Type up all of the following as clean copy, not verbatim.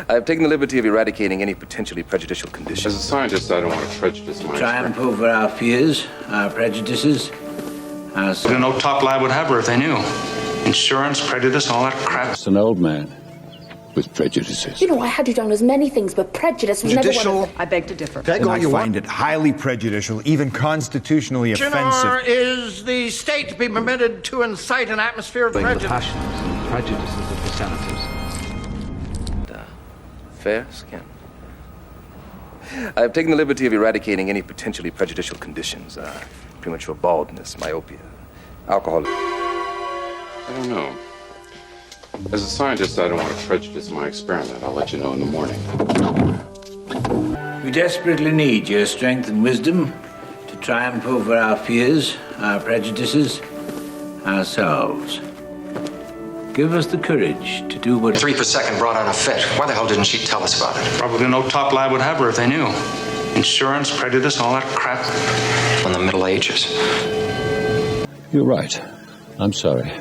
I have taken the liberty of eradicating any potentially prejudicial conditions. As a scientist, I don't want to prejudice my Triumph over our fears, our prejudices, our... No top lab would have her if they knew. Insurance, prejudice, all that crap. Just an old man with prejudices. You know, I had you down as many things, but prejudice was never one of them. I beg to differ. I find it highly prejudicial, even constitutionally offensive. Nor is the state to be permitted to incite an atmosphere of prejudice. The passions and prejudices of the senators. Fair skin. I have taken the liberty of eradicating any potentially prejudicial conditions. Premature baldness, myopia, alcohol. I don't know. As a scientist, I don't want to prejudice my experiment. I'll let you know in the morning. We desperately need your strength and wisdom to triumph over our fears, our prejudices, ourselves. Give us the courage to do what... 3 per second brought on a fit. Why the hell didn't she tell us about it? Probably no top lab would have her if they knew. Insurance, prejudice, all that crap. From the Middle Ages. You're right. I'm sorry.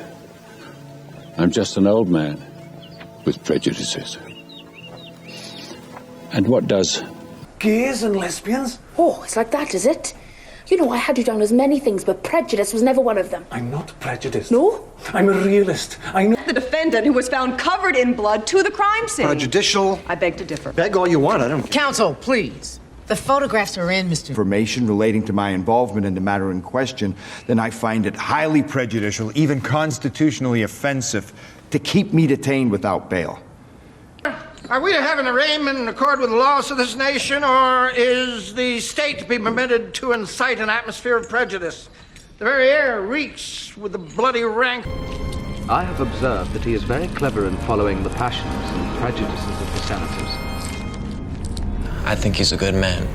I'm just an old man with prejudices. And what does? Gays and lesbians? Oh, it's like that, is it? You know, I had you down as many things, but prejudice was never one of them. I'm not prejudiced. No? I'm a realist. I know... The defendant, who was found covered in blood, to the crime scene. Prejudicial. I beg to differ. Beg all you want, I don't... Counsel, please. The photographs are in, Mr. Information relating to my involvement in the matter in question, then I find it highly prejudicial, even constitutionally offensive, to keep me detained without bail. Are we to have an arraignment in accord with the laws of this nation, or is the state to be permitted to incite an atmosphere of prejudice? The very air reeks with the bloody rank. I have observed that he is very clever in following the passions and prejudices of the senators. I think he's a good man.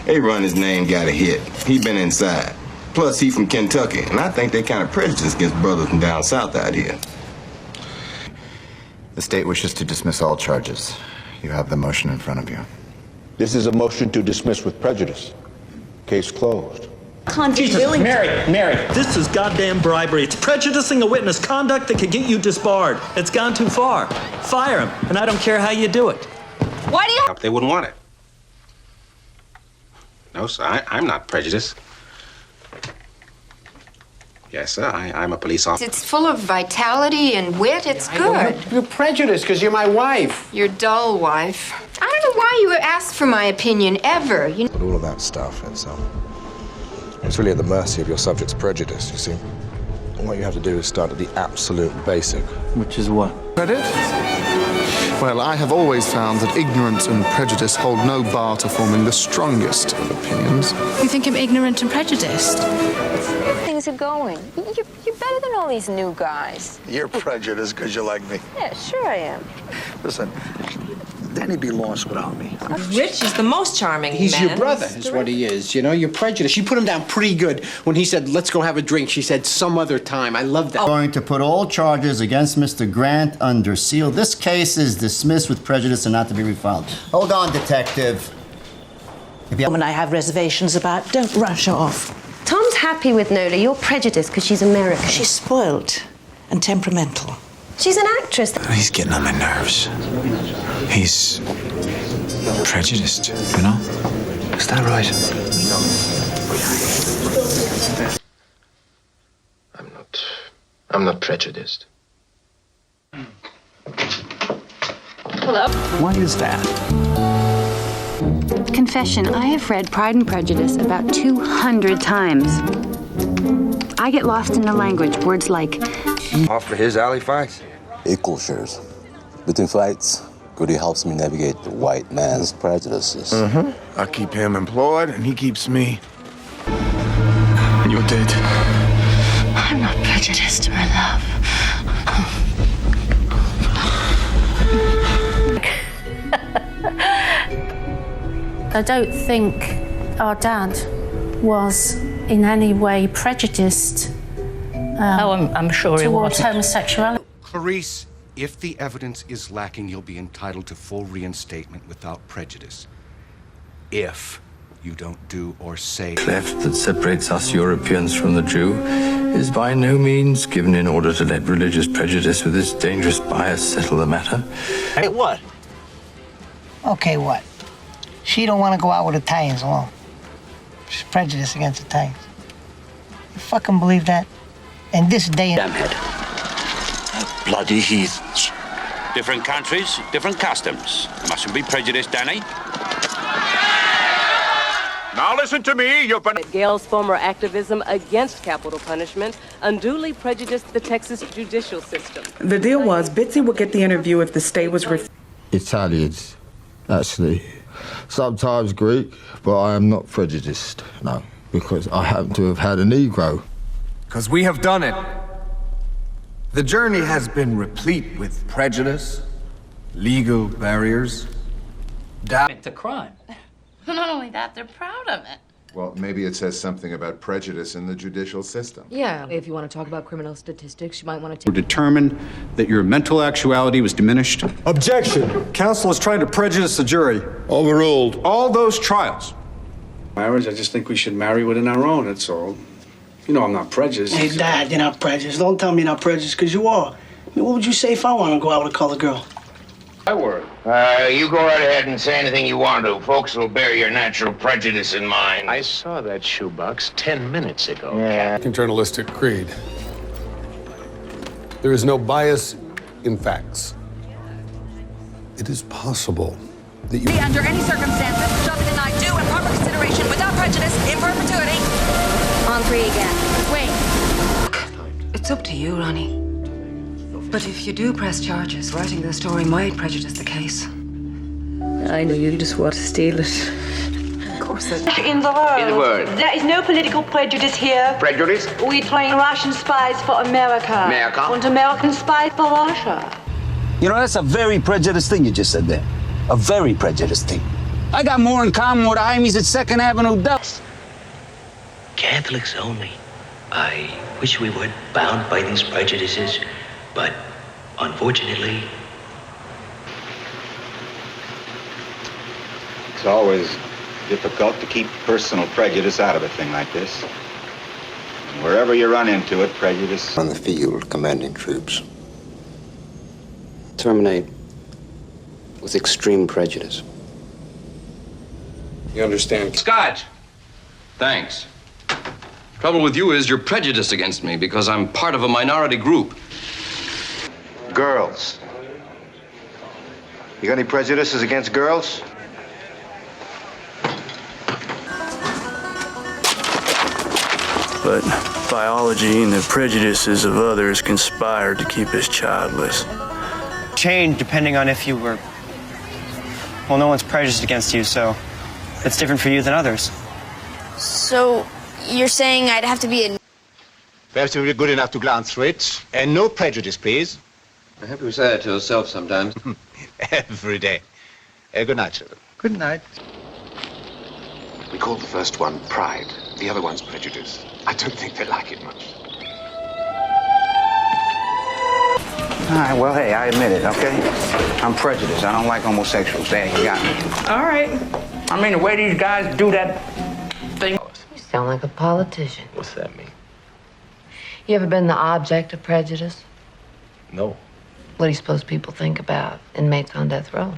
Aaron, his name got a hit. He been inside. Plus, he from Kentucky, and I think they kind of prejudiced against brothers from down south out here. The state wishes to dismiss all charges. You have the motion in front of you. This is a motion to dismiss with prejudice. Case closed. Jesus, Mary, this is goddamn bribery. It's prejudicing a witness, conduct that could get you disbarred. It's gone too far. Fire him, and I don't care how you do it. Why do you... They wouldn't want it. No, sir, I'm not prejudiced. Yes, sir, I'm a police officer. It's full of vitality and wit. It's good. You're prejudiced because you're my wife. Your dull wife. I don't know why you asked for my opinion, ever. But all of that stuff, it's really at the mercy of your subject's prejudice, you see. What you have to do is start at the absolute basic. Which is what? Credit? Well, I have always found that ignorance and prejudice hold no bar to forming the strongest of opinions. You think I'm ignorant and prejudiced? Things are going. You're better than all these new guys. You're prejudiced because you like me. Yeah, sure I am. Listen, Danny'd be lost without me. Rich is the most charming He's man. your brother, is what he is. You know, you're prejudiced. You put him down pretty good. When he said, let's go have a drink, she said, some other time. I love that. I'm going to put all charges against Mr. Grant under seal. This case is dismissed with prejudice and not to be refiled. Hold on, detective. Woman I have reservations about, don't rush off. Tom's happy with Nola. You're prejudiced because she's American. She's spoiled and temperamental. She's an actress. He's getting on my nerves. He's prejudiced, you know? Is that right? I'm not prejudiced. Hello? Why is that? Confession, I have read Pride and Prejudice about 200 times. I get lost in the language. Words like... Off for his alley fights? Equal shares. Between fights, Goody helps me navigate the white man's prejudices. I keep him employed, and he keeps me. You're dead. I'm not prejudiced, my love. I don't think our dad was in any way prejudiced I'm sure he towards wasn't. homosexuality. Clarice, if the evidence is lacking, you'll be entitled to full reinstatement without prejudice. If you don't do or say. Cleft that separates us Europeans from the Jew is by no means given in order to let religious prejudice with its dangerous bias settle the matter. Hey, what? Okay, what? She don't want to go out with Italians alone. She's prejudiced against Italians. You fucking believe that? In this day and... Damnhead. Bloody heathens. Different countries, different customs. Mustn't be prejudiced, Danny. Now listen to me, you've been... Gale's former activism against capital punishment unduly prejudiced the Texas judicial system. The deal was Bitsy would get the interview if the stay was Italians, actually. Sometimes Greek, but I am not prejudiced, no, because I happen to have had a Negro. Because we have done it. The journey has been replete with prejudice, legal barriers, It's a crime. Not only that, they're proud of it. Well, maybe it says something about prejudice in the judicial system. Yeah, if you want to talk about criminal statistics, you might want to... Determined that your mental actuality was diminished. Objection! Counsel is trying to prejudice the jury. Overruled. All those trials. Marriage, I just think we should marry within our own, that's all. You know I'm not prejudiced. Hey, Dad, you're not prejudiced. Don't tell me you're not prejudiced, because you are. I mean, what would you say if I want to go out with a colored girl? I were. You go right ahead and say anything you want to. Folks will bear your natural prejudice in mind. I saw that shoebox 10 minutes ago. Yeah. Journalistic creed. There is no bias in facts. It is possible that you... Under any circumstances, shall be denied due and proper consideration without prejudice in perpetuity. On three again. Wait. It's up to you, Ronnie. But if you do press charges, writing the story might prejudice the case. I know you just want to steal it. Of course I do. In the word. In the word. There is no political prejudice here. Prejudice? We train Russian spies for America. America? And American spies for Russia. You know, that's a very prejudiced thing you just said there. A very prejudiced thing. I got more in common with Imies at 2nd Avenue Dulles. Catholics only. I wish we weren't bound by these prejudices, but unfortunately... It's always difficult to keep personal prejudice out of a thing like this. And wherever you run into it, prejudice... On the field, commanding troops. Terminate with extreme prejudice. You understand? Scotch! Thanks. Trouble with you is you're prejudiced against me because I'm part of a minority group. Girls. You got any prejudices against girls? But biology and the prejudices of others conspired to keep us childless. Change depending on if you were... Well, no one's prejudiced against you, so it's different for you than others. So, you're saying I'd have to be a... Perhaps you'll be good enough to glance through it. And no prejudice, please. I hope you say that to yourself sometimes. Every day. Good night, children. Good night. We call the first one pride, the other one's prejudice. I don't think they like it much. All right, well, hey, I admit it, okay? I'm prejudiced. I don't like homosexuals. There, you got me. All right. I mean, the way these guys do that thing... You sound like a politician. What's that mean? You ever been the object of prejudice? No. What do you suppose people think about inmates on death row?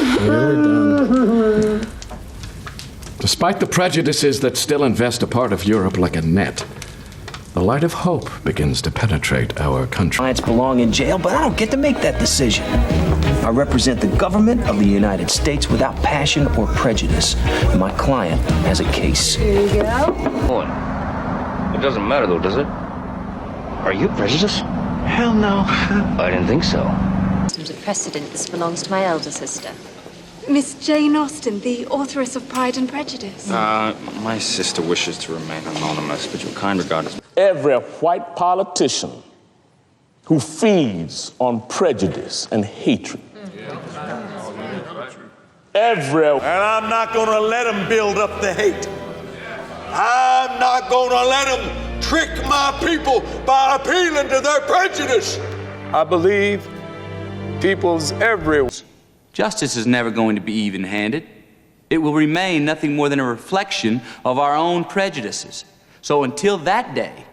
Despite the prejudices that still invest a part of Europe like a net, the light of hope begins to penetrate our country. Clients belong in jail, but I don't get to make that decision. I represent the government of the United States without passion or prejudice. My client has a case. Here you go. It doesn't matter though, does it? Are you prejudiced? Hell no. I didn't think so. Systems of precedent. This belongs to my elder sister. Miss Jane Austen, the authoress of Pride and Prejudice. My sister wishes to remain anonymous, but your kind regard is... Every white politician who feeds on prejudice and hatred. Every... And I'm not going to let them build up the hate. I'm not going to let them trick my people by appealing to their prejudice. I believe people's everywhere. Justice is never going to be even-handed. it will remain nothing more than a reflection of our own prejudices. So until that day.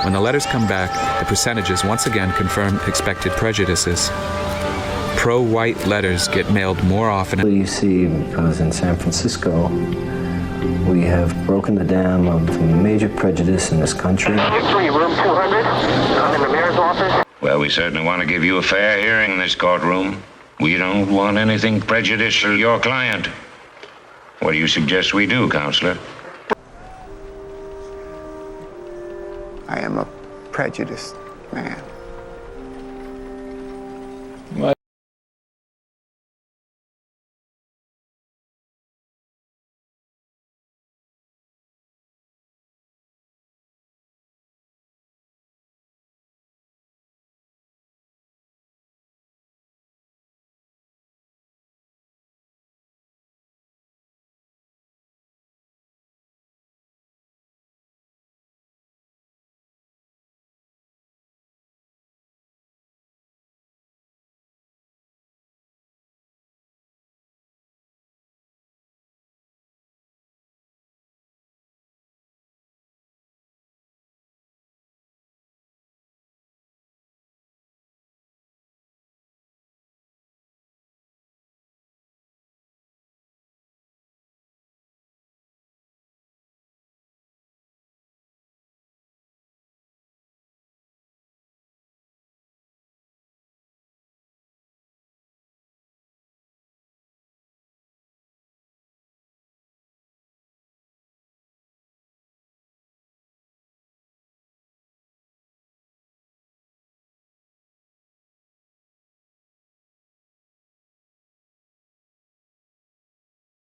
When the letters come back, the percentages once again confirm expected prejudices. Pro-white letters get mailed more often. You see, because in San Francisco, we have broken the dam of major prejudice in this country. Room 200. I'm in the mayor's office. Well, we certainly want to give you a fair hearing in this courtroom. We don't want anything prejudicial to your client. What do you suggest we do, Counselor? I am a prejudiced man.